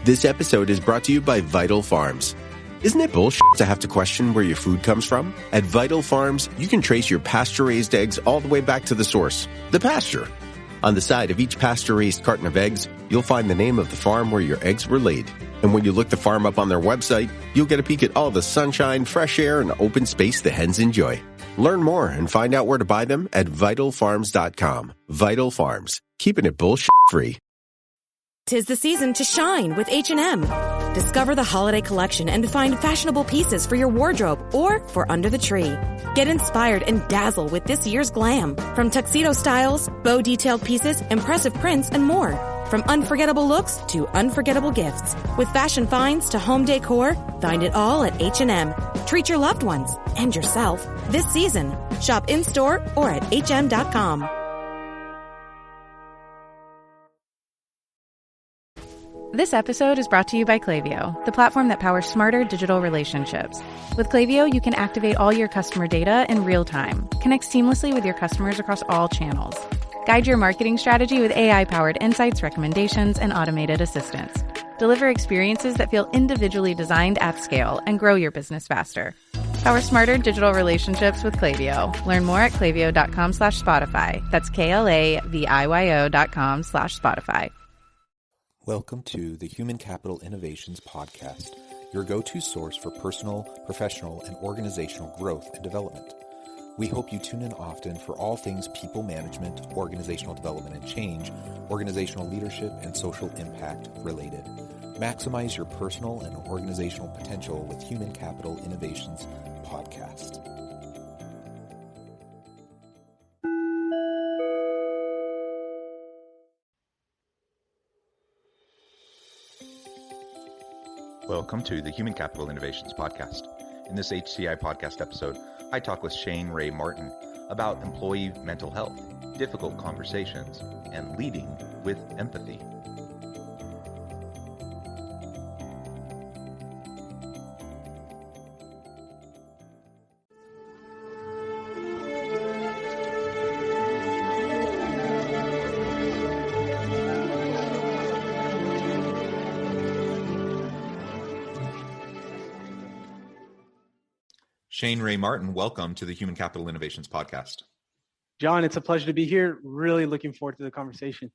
This episode is brought to you by Vital Farms. Isn't it bullshit to have to question where your food comes from? At Vital Farms, you can trace your pasture-raised eggs all the way back to the source, the pasture. On the side of each pasture-raised carton of eggs, you'll find the name of the farm where your eggs were laid. And when you look the farm up on their website, you'll get a peek at all the sunshine, fresh air, and open space the hens enjoy. Learn more and find out where to buy them at vitalfarms.com. Vital Farms, keeping it bullshit-free. 'Tis the season to shine with H&M. Discover the holiday collection and find fashionable pieces for your wardrobe or for under the tree. Get inspired and dazzle with this year's glam. From tuxedo styles, bow detailed pieces, impressive prints, and more. From unforgettable looks to unforgettable gifts. With fashion finds to home decor, find it all at H&M. Treat your loved ones and yourself this season. Shop in-store or at hm.com. This episode is brought to you by Klaviyo, the platform that powers smarter digital relationships. With Klaviyo, you can activate all your customer data in real time, connect seamlessly with your customers across all channels, guide your marketing strategy with AI-powered insights, recommendations, and automated assistance, deliver experiences that feel individually designed at scale, and grow your business faster. Power smarter digital relationships with Klaviyo. Learn more at klaviyo.com/Spotify. That's KLAVIYO.com/Spotify. Welcome to the Human Capital Innovations Podcast, your go-to source for personal, professional, and organizational growth and development. We hope you tune in often for all things people management, organizational development and change, organizational leadership, and social impact related. Maximize your personal and organizational potential with Human Capital Innovations Podcast. Welcome to the Human Capital Innovations Podcast. In this HCI podcast episode, I talk with Shane Ray Martin about employee mental health, difficult conversations, and leading with empathy. Shane Ray Martin, welcome to the Human Capital Innovations Podcast. John, it's a pleasure to be here. Really looking forward to the conversation.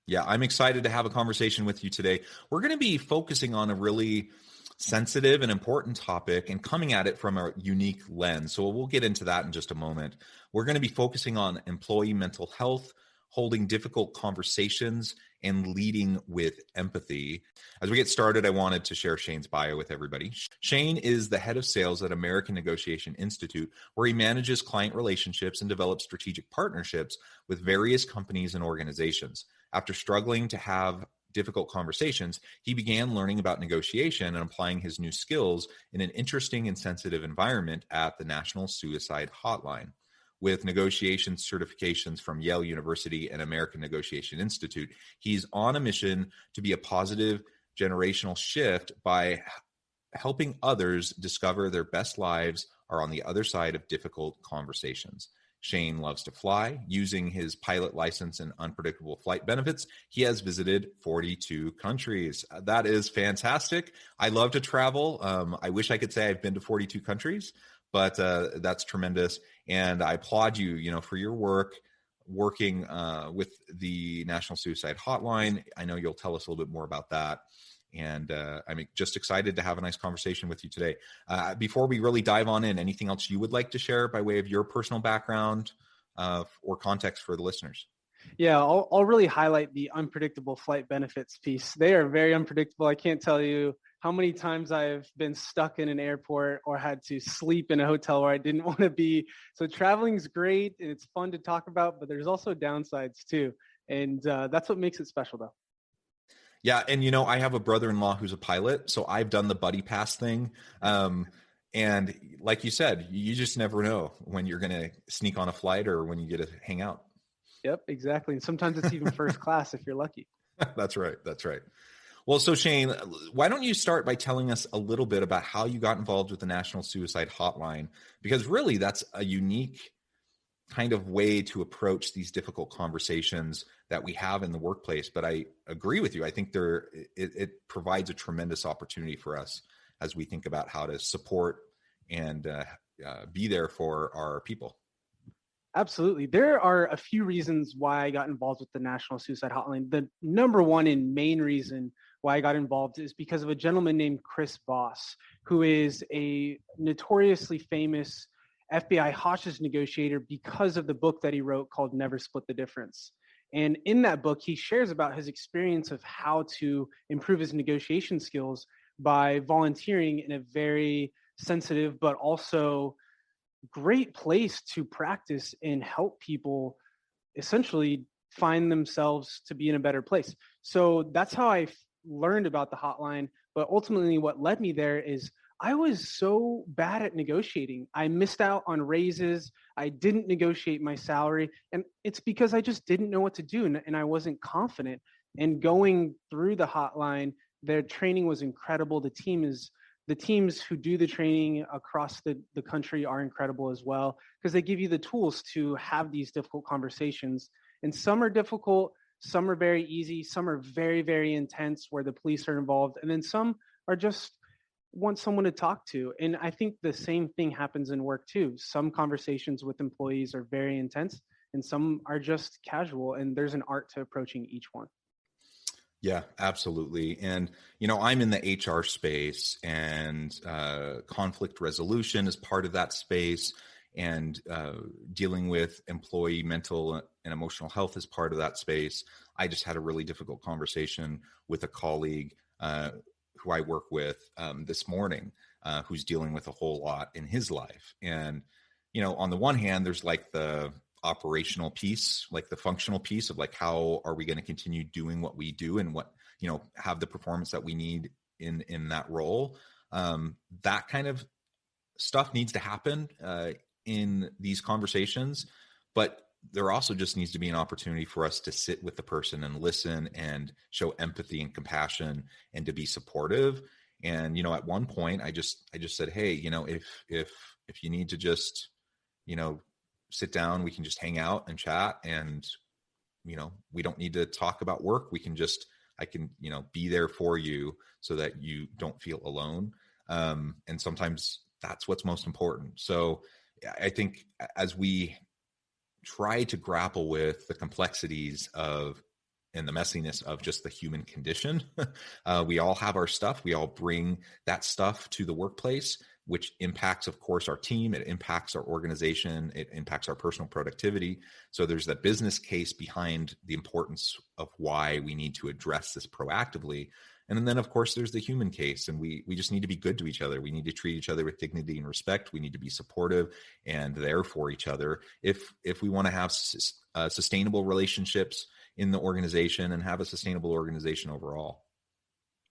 Yeah, I'm excited to have a conversation with you today. We're going to be focusing on a really sensitive and important topic and coming at it from a unique lens. So we'll get into that in just a moment. We're going to be focusing on employee mental health, holding difficult conversations, and leading with empathy. As we get started, I wanted to share Shane's bio with everybody. Shane is the head of sales at American Negotiation Institute, where he manages client relationships and develops strategic partnerships with various companies and organizations. After struggling to have difficult conversations, he began learning about negotiation and applying his new skills in an interesting and sensitive environment at the National Suicide Hotline. With negotiation certifications from Yale University and American Negotiation Institute, he's on a mission to be a positive generational shift by helping others discover their best lives are on the other side of difficult conversations. Shane loves to fly. Using his pilot license and unpredictable flight benefits, he has visited 42 countries. That is fantastic. I love to travel. I wish I could say I've been to 42 countries, but that's tremendous. And I applaud you, for your work working with the National Suicide Hotline. I know you'll tell us a little bit more about that. And I'm just excited to have a nice conversation with you today. Before we really dive on in, anything else you would like to share by way of your personal background or context for the listeners? Yeah, I'll really highlight the unpredictable flight benefits piece. They are very unpredictable. I can't tell you how many times I've been stuck in an airport or had to sleep in a hotel where I didn't want to be. So traveling is great and it's fun to talk about, but there's also downsides too. And that's what makes it special though. Yeah. And, I have a brother-in-law who's a pilot, so I've done the buddy pass thing. And like you said, you just never know when you're going to sneak on a flight or when you get to hang out. Yep, exactly. And sometimes it's even first class if you're lucky. That's right. That's right. Well, so Shane, why don't you start by telling us a little bit about how you got involved with the National Suicide Hotline? Because really that's a unique kind of way to approach these difficult conversations that we have in the workplace. But I agree with you. I think it provides a tremendous opportunity for us as we think about how to support and be there for our people. Absolutely. There are a few reasons why I got involved with the National Suicide Hotline. The number one and main reason why I got involved is because of a gentleman named Chris Voss, who is a notoriously famous FBI hostage negotiator because of the book that he wrote called Never Split the Difference. And in that book, he shares about his experience of how to improve his negotiation skills by volunteering in a very sensitive but also great place to practice and help people essentially find themselves to be in a better place. So that's how I learned about the hotline. But ultimately, what led me there is I was so bad at negotiating. I missed out on raises. I didn't negotiate my salary. And it's because I just didn't know what to do. And I wasn't confident. And going through the hotline, their training was incredible. The teams who do the training across the country are incredible as well, because they give you the tools to have these difficult conversations. And some are difficult, some are very easy, some are very, very intense where the police are involved. And then some are just want someone to talk to. And I think the same thing happens in work too. Some conversations with employees are very intense and some are just casual, and there's an art to approaching each one. Yeah, absolutely. And, I'm in the HR space, and conflict resolution is part of that space, and dealing with employee mental and emotional health is part of that space. I just had a really difficult conversation with a colleague who I work with this morning, who's dealing with a whole lot in his life. And, on the one hand, there's like the operational piece, like the functional piece of like, how are we going to continue doing what we do and what, have the performance that we need in that role. That kind of stuff needs to happen in these conversations, but there also just needs to be an opportunity for us to sit with the person and listen and show empathy and compassion and to be supportive. And, at one point I just said, hey, if you need to just, sit down, we can just hang out and chat, and, we don't need to talk about work. I can, be there for you so that you don't feel alone. And sometimes that's what's most important. So I think as we try to grapple with the complexities of and the messiness of just the human condition, we all have our stuff. We all bring that stuff to the workplace, which impacts, of course, our team. It impacts our organization. It impacts our personal productivity. So there's that business case behind the importance of why we need to address this proactively. And then, of course, there's the human case, and we just need to be good to each other. We need to treat each other with dignity and respect. We need to be supportive and there for each other if we want to have sustainable relationships in the organization and have a sustainable organization overall.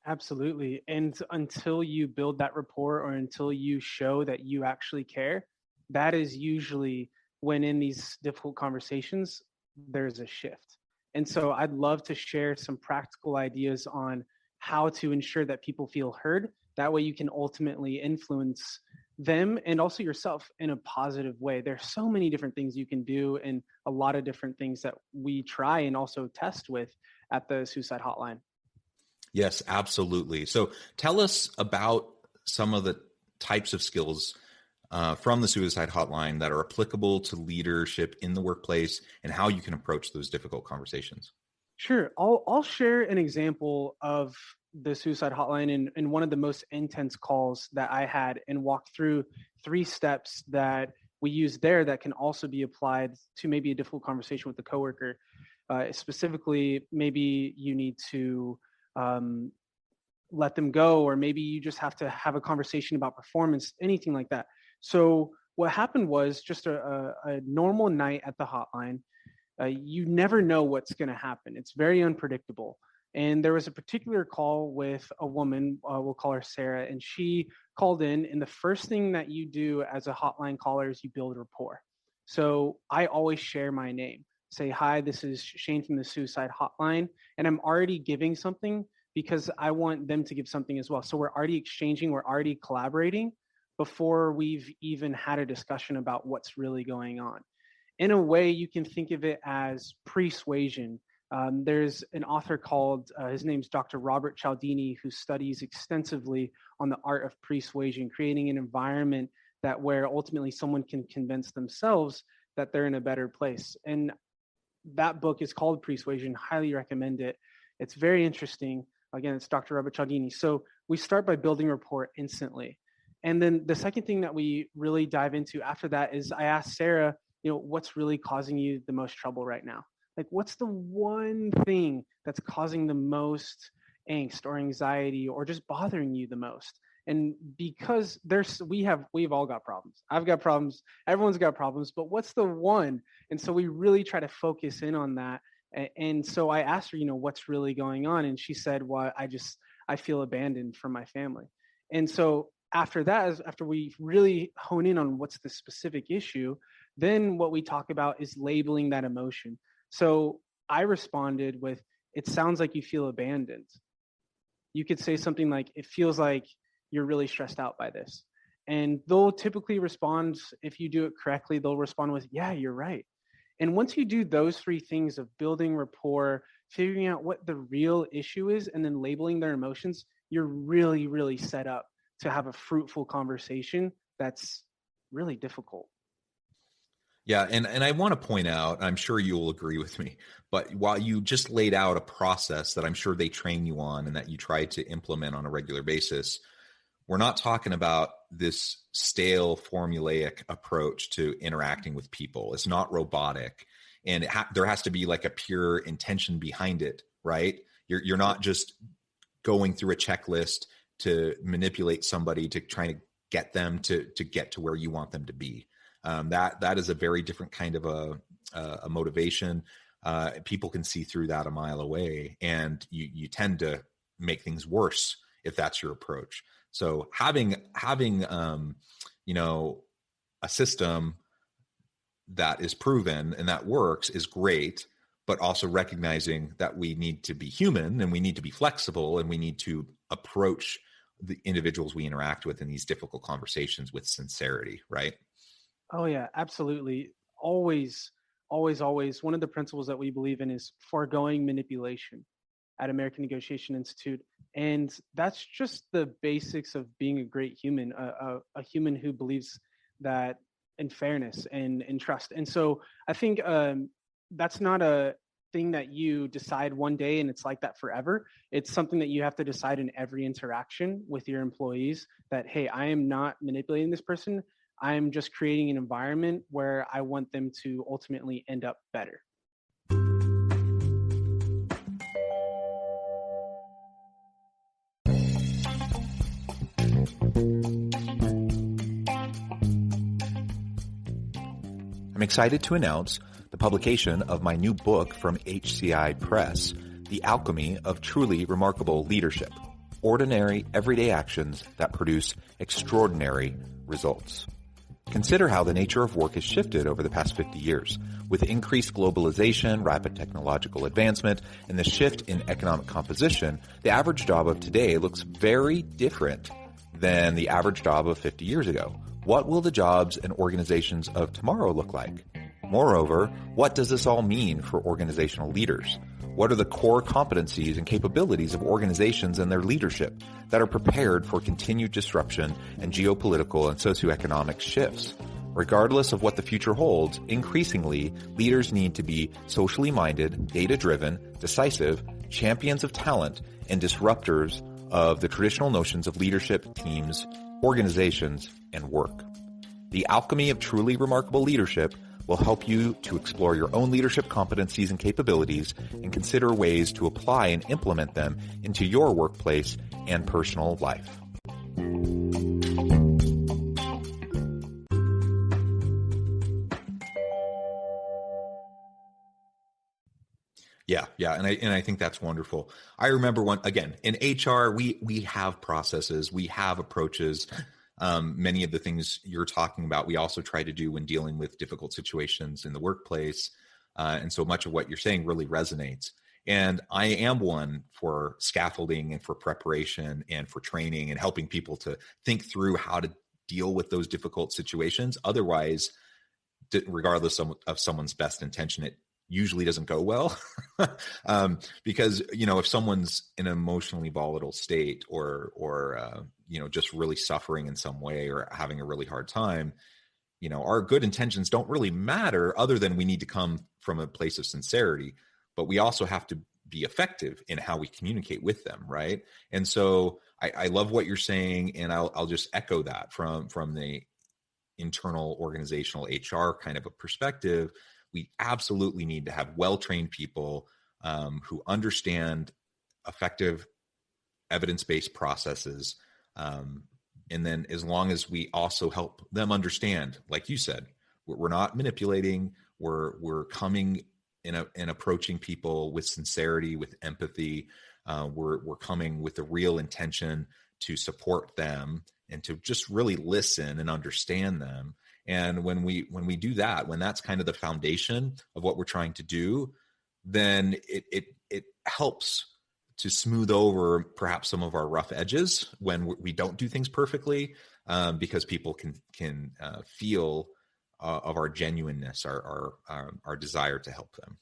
Absolutely. And until you build that rapport, or until you show that you actually care, that is usually when in these difficult conversations, there's a shift. And so I'd love to share some practical ideas on how to ensure that people feel heard. That way you can ultimately influence them and also yourself in a positive way. There's so many different things you can do, and a lot of different things that we try and also test with at the Suicide Hotline. Yes, absolutely. So tell us about some of the types of skills from the Suicide Hotline that are applicable to leadership in the workplace, and how you can approach those difficult conversations. Sure. I'll share an example of the Suicide Hotline in one of the most intense calls that I had, and walk through 3 steps that we use there that can also be applied to maybe a difficult conversation with a coworker. Specifically, maybe you need to let them go, or maybe you just have to have a conversation about performance, anything like that. So what happened was just a normal night at the hotline. You never know what's going to happen. It's very unpredictable. And there was a particular call with a woman, we'll call her Sarah, and she called in. And the first thing that you do as a hotline caller is you build rapport. So I always share my name, say, hi, this is Shane from the Suicide Hotline. And I'm already giving something because I want them to give something as well. So we're already exchanging, we're already collaborating before we've even had a discussion about what's really going on. In a way, you can think of it as persuasion. There's an author called, his name's Dr. Robert Cialdini, who studies extensively on the art of persuasion, creating an environment that where ultimately someone can convince themselves that they're in a better place. And that book is called Persuasion. Highly recommend it. It's very interesting. Again, it's Dr. Robert Cialdini. So we start by building rapport instantly. And then the second thing that we really dive into after that is I asked Sarah, what's really causing you the most trouble right now? Like, what's the one thing that's causing the most angst or anxiety or just bothering you the most? And because we've all got problems. I've got problems. Everyone's got problems, but what's the one? And so we really try to focus in on that. And so I asked her, what's really going on? And she said, well, I feel abandoned from my family. And so after that, after we really hone in on what's the specific issue, then what we talk about is labeling that emotion. So I responded with, it sounds like you feel abandoned. You could say something like, it feels like you're really stressed out by this. And they'll typically respond, if you do it correctly, they'll respond with, yeah, you're right. And once you do those three things of building rapport, figuring out what the real issue is, and then labeling their emotions, you're really, really set up to have a fruitful conversation that's really difficult. Yeah, and I want to point out, I'm sure you'll agree with me, but while you just laid out a process that I'm sure they train you on and that you try to implement on a regular basis, we're not talking about this stale formulaic approach to interacting with people. It's not robotic, and there has to be like a pure intention behind it, right? You're not just going through a checklist to manipulate somebody to try to get them to get to where you want them to be. That is a very different kind of a motivation. People can see through that a mile away, and you tend to make things worse if that's your approach. So having a system that is proven and that works is great, but also recognizing that we need to be human and we need to be flexible and we need to approach the individuals we interact with in these difficult conversations with sincerity, right? Oh yeah, absolutely. Always, always, always. One of the principles that we believe in is foregoing manipulation at American Negotiation Institute. And that's just the basics of being a great human, a human who believes that in fairness and in trust. And so I think that's not a thing that you decide one day and it's like that forever. It's something that you have to decide in every interaction with your employees that, hey, I am not manipulating this person. I'm just creating an environment where I want them to ultimately end up better. I'm excited to announce the publication of my new book from HCI Press, The Alchemy of Truly Remarkable Leadership: Ordinary, Everyday Actions that Produce Extraordinary Results. Consider how the nature of work has shifted over the past 50 years. With increased globalization, rapid technological advancement, and the shift in economic composition, the average job of today looks very different than the average job of 50 years ago. What will the jobs and organizations of tomorrow look like? Moreover, what does this all mean for organizational leaders? What are the core competencies and capabilities of organizations and their leadership that are prepared for continued disruption and geopolitical and socioeconomic shifts? Regardless of what the future holds, increasingly, leaders need to be socially minded, data-driven, decisive, champions of talent, and disruptors of the traditional notions of leadership, teams, organizations, and work. The Alchemy of Truly Remarkable Leadership will help you to explore your own leadership competencies and capabilities and consider ways to apply and implement them into your workplace and personal life. Yeah. And I think that's wonderful. I remember in HR, we have processes, we have approaches. Many of the things you're talking about, we also try to do when dealing with difficult situations in the workplace. And so much of what you're saying really resonates. And I am one for scaffolding and for preparation and for training and helping people to think through how to deal with those difficult situations. Otherwise, regardless of someone's best intention, it usually doesn't go well. Because, if someone's in an emotionally volatile state or just really suffering in some way or having a really hard time, our good intentions don't really matter, other than we need to come from a place of sincerity, but we also have to be effective in how we communicate with them. Right. And so I love what you're saying. And I'll just echo that from the internal organizational HR kind of a perspective. We absolutely need to have well-trained people who understand effective evidence-based processes. And then as long as we also help them understand, like you said, we're not manipulating, we're coming and approaching people with sincerity, with empathy. We're coming with a real intention to support them and to just really listen and understand them. And when we do that, when that's kind of the foundation of what we're trying to do, then it helps to smooth over perhaps some of our rough edges when we don't do things perfectly, because people can feel of our genuineness, our desire to help them.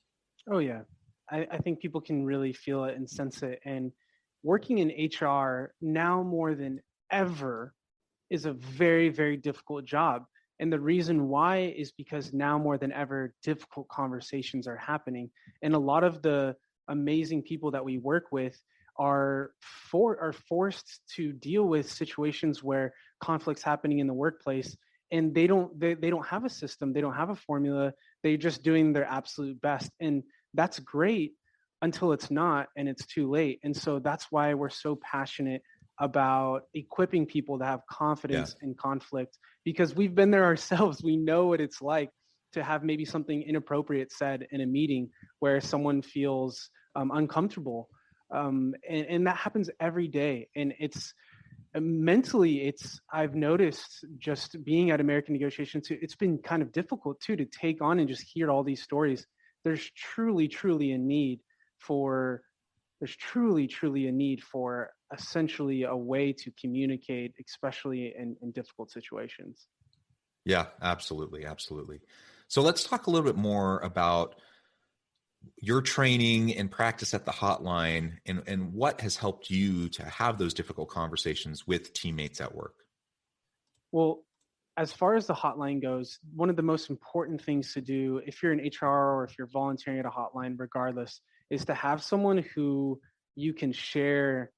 Oh yeah, I think people can really feel it and sense it. And working in HR now more than ever is a very, very difficult job. And the reason why is because now more than ever, difficult conversations are happening. And a lot of the amazing people that we work with are forced to deal with situations where conflicts happening in the workplace, and they don't have a system, they don't have a formula, they're just doing their absolute best. And that's great until it's not, and it's too late. And so that's why we're so passionate about equipping people to have confidence in conflict, because we've been there ourselves. We know what it's like to have maybe something inappropriate said in a meeting where someone feels uncomfortable. And that happens every day. And it's mentally, I've noticed just being at American Negotiations, it's been kind of difficult too, to take on and just hear all these stories. There's truly a need for essentially a way to communicate, especially in difficult situations. Yeah, absolutely. So let's talk a little bit more about your training and practice at the hotline, and what has helped you to have those difficult conversations with teammates at work. Well, as far as the hotline goes, one of the most important things to do if you're in HR or if you're volunteering at a hotline, regardless, is to have someone who you can share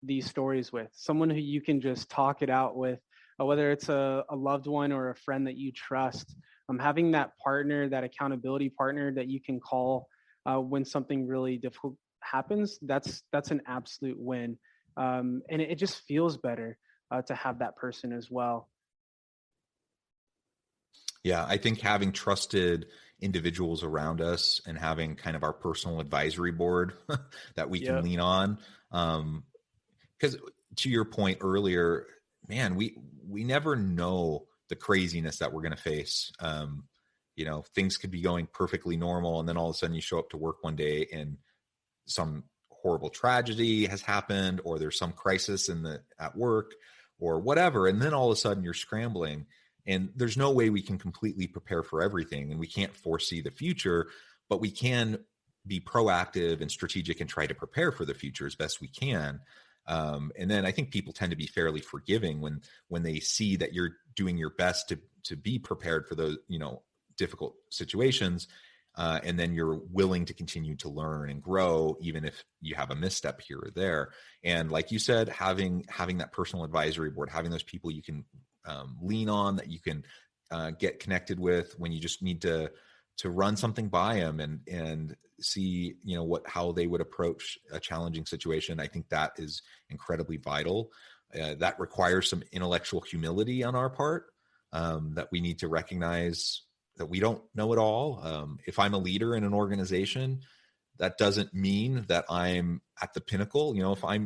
these stories with, someone who you can just talk it out with, whether it's a loved one or a friend that you trust. Having that partner, that accountability partner that you can call when something really difficult happens, that's an absolute win. And it just feels better to have that person as well. Yeah, I think having trusted individuals around us and having kind of our personal advisory board that we can lean on. Because to your point earlier, man, we never know the craziness that we're going to face. Things could be going perfectly normal, and then all of a sudden you show up to work one day and some horrible tragedy has happened, or there's some crisis at work or whatever. And then all of a sudden you're scrambling, and there's no way we can completely prepare for everything, and we can't foresee the future, but we can be proactive and strategic and try to prepare for the future as best we can. And then I think people tend to be fairly forgiving when they see that you're doing your best to be prepared for those, difficult situations. And then you're willing to continue to learn and grow, even if you have a misstep here or there. And like you said, having that personal advisory board, having those people you can lean on, that you can get connected with when you just need to run something by them and see, how they would approach a challenging situation. I think that is incredibly vital. That requires some intellectual humility on our part, that we need to recognize that we don't know it all. If I'm a leader in an organization, that doesn't mean that I'm at the pinnacle.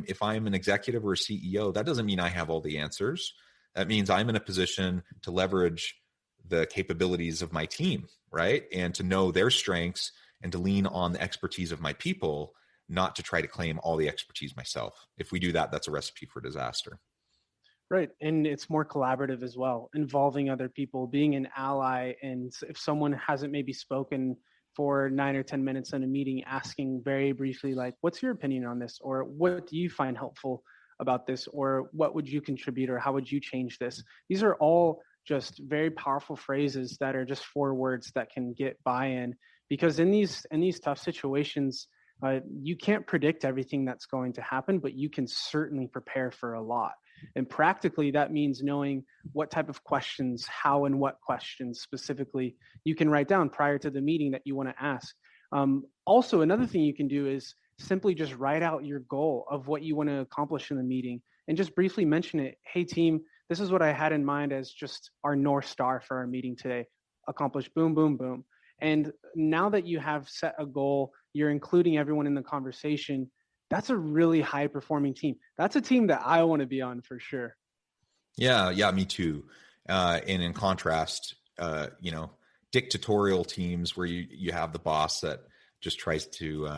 If I'm an executive or a CEO, that doesn't mean I have all the answers. That means I'm in a position to leverage the capabilities of my team, right? And to know their strengths and to lean on the expertise of my people, not to try to claim all the expertise myself. If we do that, that's a recipe for disaster. Right. And it's more collaborative as well, involving other people, being an ally. And if someone hasn't maybe spoken for 9 or 10 minutes in a meeting, asking very briefly, like, what's your opinion on this? Or what do you find helpful about this? Or what would you contribute? Or how would you change this? These are all just very powerful phrases that are just 4 words that can get buy-in. Because in these tough situations, you can't predict everything that's going to happen, but you can certainly prepare for a lot. And practically, that means knowing what type of questions, how and what questions specifically you can write down prior to the meeting that you want to ask. Also, another thing you can do is simply just write out your goal of what you want to accomplish in the meeting and just briefly mention it. Hey, team, this is what I had in mind as just our North Star for our meeting today. Accomplish, boom, boom, boom. And now that you have set a goal, you're including everyone in the conversation. That's a really high performing team. That's a team that I want to be on for sure. Yeah, me too. And in contrast, dictatorial teams where you have the boss that just tries to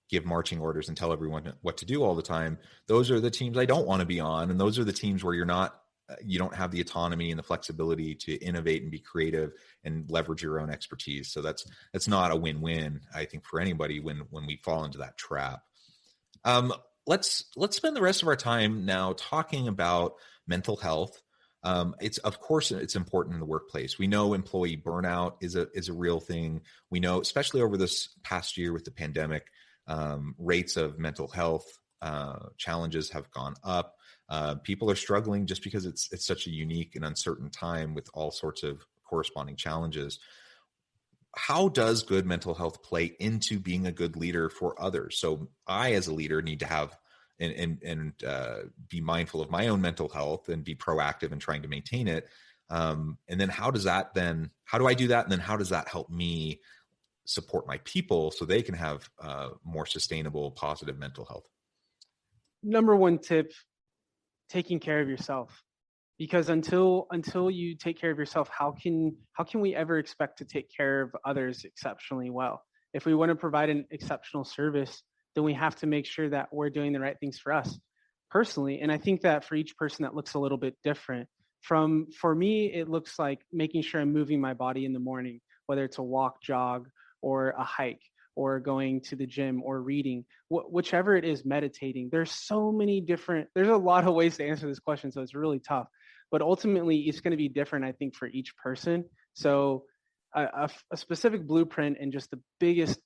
give marching orders and tell everyone what to do all the time. Those are the teams I don't want to be on. And those are the teams where you don't have the autonomy and the flexibility to innovate and be creative and leverage your own expertise. So that's not a win-win, I think, for anybody when we fall into that trap. Let's spend the rest of our time now talking about mental health. It's important in the workplace. We know employee burnout is a real thing. We know, especially over this past year with the pandemic, rates of mental health challenges have gone up. People are struggling just because it's such a unique and uncertain time with all sorts of corresponding challenges. How does good mental health play into being a good leader for others? So I, as a leader, need to have and be mindful of my own mental health and be proactive in trying to maintain it. And then how do I do that? And then how does that help me support my people so they can have more sustainable, positive mental health? Number one tip, taking care of yourself. Because until you take care of yourself, how can we ever expect to take care of others exceptionally well? If we want to provide an exceptional service, then we have to make sure that we're doing the right things for us personally. And I think that for each person, that looks a little bit different. For me, it looks like making sure I'm moving my body in the morning, whether it's a walk, jog, or a hike, or going to the gym, or reading, whichever it is, meditating. There's a lot of ways to answer this question, so it's really tough. But ultimately, it's going to be different, I think, for each person. So a specific blueprint and just the biggest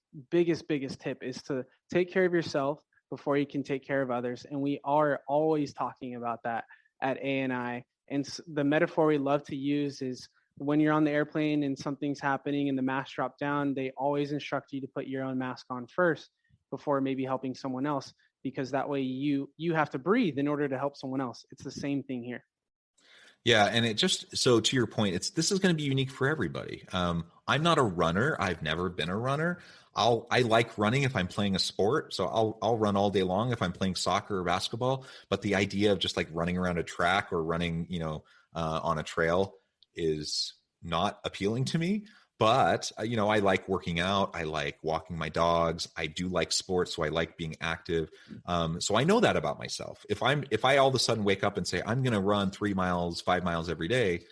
tip is to take care of yourself before you can take care of others. And we are always talking about that at ANI. And the metaphor we love to use is when you're on the airplane and something's happening and the mask drop down, they always instruct you to put your own mask on first before maybe helping someone else, because that way you have to breathe in order to help someone else. It's the same thing here. Yeah. And so to your point, this is going to be unique for everybody. I'm not a runner. I've never been a runner. I like running if I'm playing a sport. So I'll run all day long if I'm playing soccer or basketball. But the idea of just like running around a track or running, on a trail is not appealing to me. But, I like working out. I like walking my dogs. I do like sports. So I like being active. So I know that about myself. If I all of a sudden wake up and say, I'm going to run 3 miles, 5 miles every day,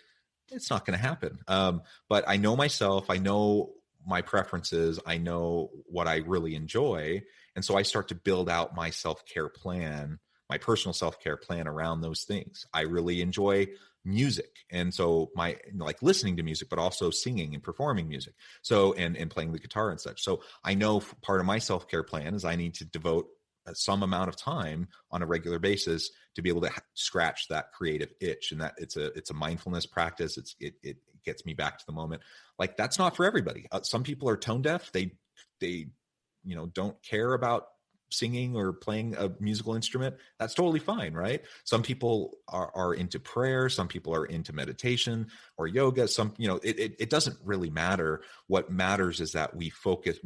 it's not going to happen. But I know myself. I know my preferences. I know what I really enjoy. And so I start to build out my self-care plan, my personal self-care plan around those things. I really enjoy music. And so like listening to music, but also singing and performing music. So, and playing the guitar and such. So I know part of my self-care plan is I need to devote some amount of time on a regular basis to be able to scratch that creative itch. And that it's a mindfulness practice. It gets me back to the moment. Like that's not for everybody. Some people are tone deaf. They don't care about singing or playing a musical instrument. That's totally fine, right? Some people are into prayer. Some people are into meditation or yoga. It doesn't really matter. What matters is that we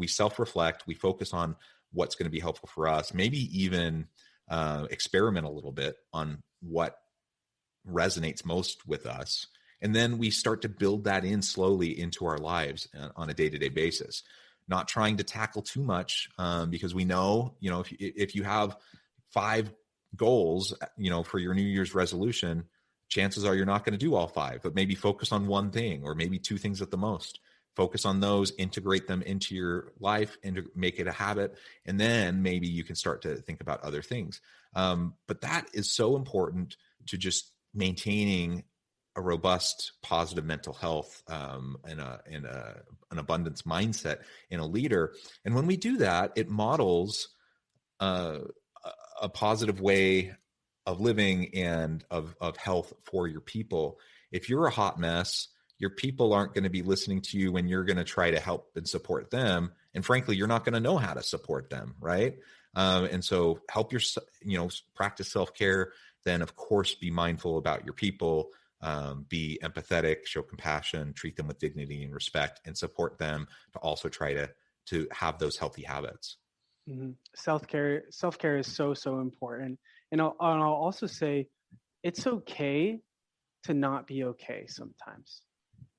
self-reflect, we focus on what's going to be helpful for us, maybe even experiment a little bit on what resonates most with us. And then we start to build that in slowly into our lives on a day-to-day basis. Not trying to tackle too much because we know, if you have 5 goals, for your New Year's resolution, chances are you're not going to do all 5, but maybe focus on one thing or maybe 2 things at the most. Focus on those, integrate them into your life, and make it a habit. And then maybe you can start to think about other things. But that is so important to just maintaining a robust, positive mental health, and an abundance mindset in a leader. And when we do that, it models a positive way of living and of health for your people. If you're a hot mess, your people aren't going to be listening to you when you're going to try to help and support them. And frankly, you're not going to know how to support them, right? And so help practice self-care. Then of course, be mindful about your people, be empathetic, show compassion, treat them with dignity and respect, and support them to also try to have those healthy habits. Mm-hmm. Self-care is so important. And I'll also say it's okay to not be okay sometimes.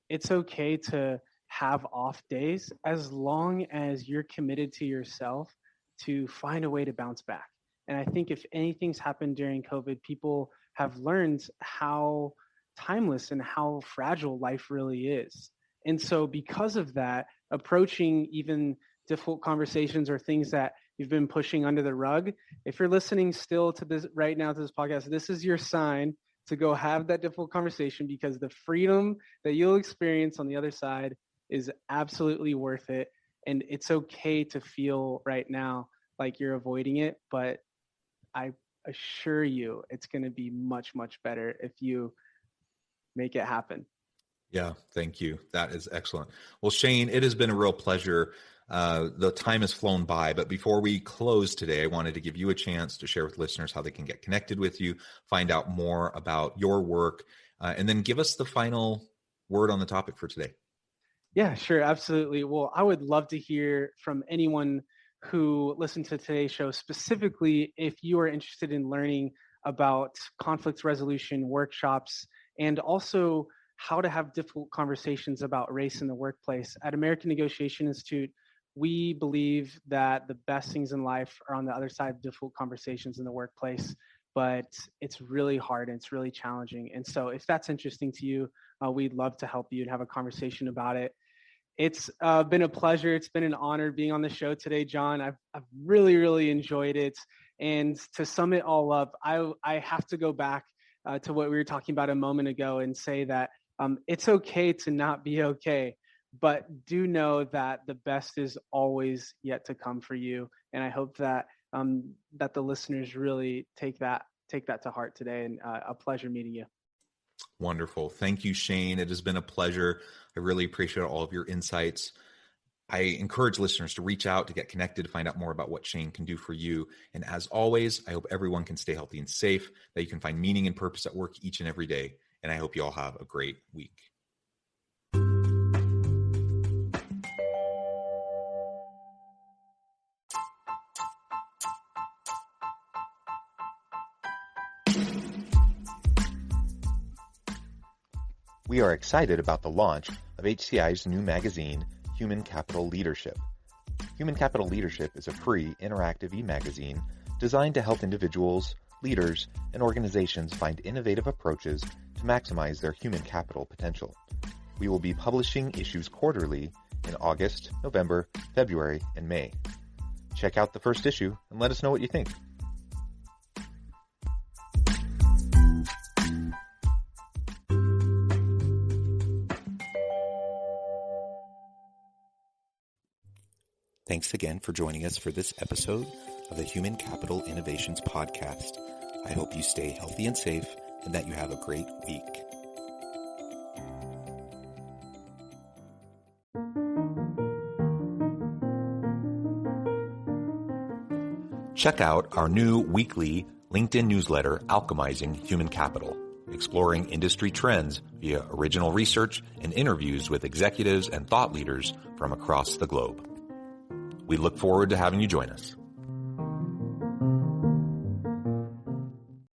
It's okay to have off days as long as you're committed to yourself to find a way to bounce back. And I think if anything's happened during COVID, people have learned how timeless and how fragile life really is. And so because of that, approaching even difficult conversations or things that you've been pushing under the rug, if you're listening still to this right now to this podcast, this is your sign to go have that difficult conversation, because the freedom that you'll experience on the other side is absolutely worth it. And it's okay to feel right now like you're avoiding it, but I assure you it's going to be much, much better if you make it happen. Yeah, thank you. That is excellent. Well, Shane, it has been a real pleasure. The time has flown by, but before we close today, I wanted to give you a chance to share with listeners how they can get connected with you, find out more about your work, and then give us the final word on the topic for today. Yeah, sure. Absolutely. Well, I would love to hear from anyone who listened to today's show, specifically if you are interested in learning about conflict resolution workshops and also how to have difficult conversations about race in the workplace. At American Negotiation Institute, we believe that the best things in life are on the other side of difficult conversations in the workplace, but it's really hard and it's really challenging. And so if that's interesting to you, we'd love to help you and have a conversation about it. It's been a pleasure. It's been an honor being on the show today, John. I've really, really enjoyed it. And to sum it all up, I have to go back to what we were talking about a moment ago and say that it's okay to not be okay, but do know that the best is always yet to come for you. And I hope that that the listeners really take that to heart today. And a pleasure meeting you. Wonderful. Thank you, Shane. It has been a pleasure. I really appreciate all of your insights. I encourage listeners to reach out, to get connected, to find out more about what Shane can do for you. And as always, I hope everyone can stay healthy and safe, that you can find meaning and purpose at work each and every day. And I hope you all have a great week. We are excited about the launch of HCI's new magazine, Human Capital Leadership. Human Capital Leadership is a free, interactive e-magazine designed to help individuals, leaders, and organizations find innovative approaches to maximize their human capital potential. We will be publishing issues quarterly in August, November, February, and May. Check out the first issue and let us know what you think. Thanks again for joining us for this episode of the Human Capital Innovations Podcast. I hope you stay healthy and safe and that you have a great week. Check out our new weekly LinkedIn newsletter, Alchemizing Human Capital, exploring industry trends via original research and interviews with executives and thought leaders from across the globe. We look forward to having you join us.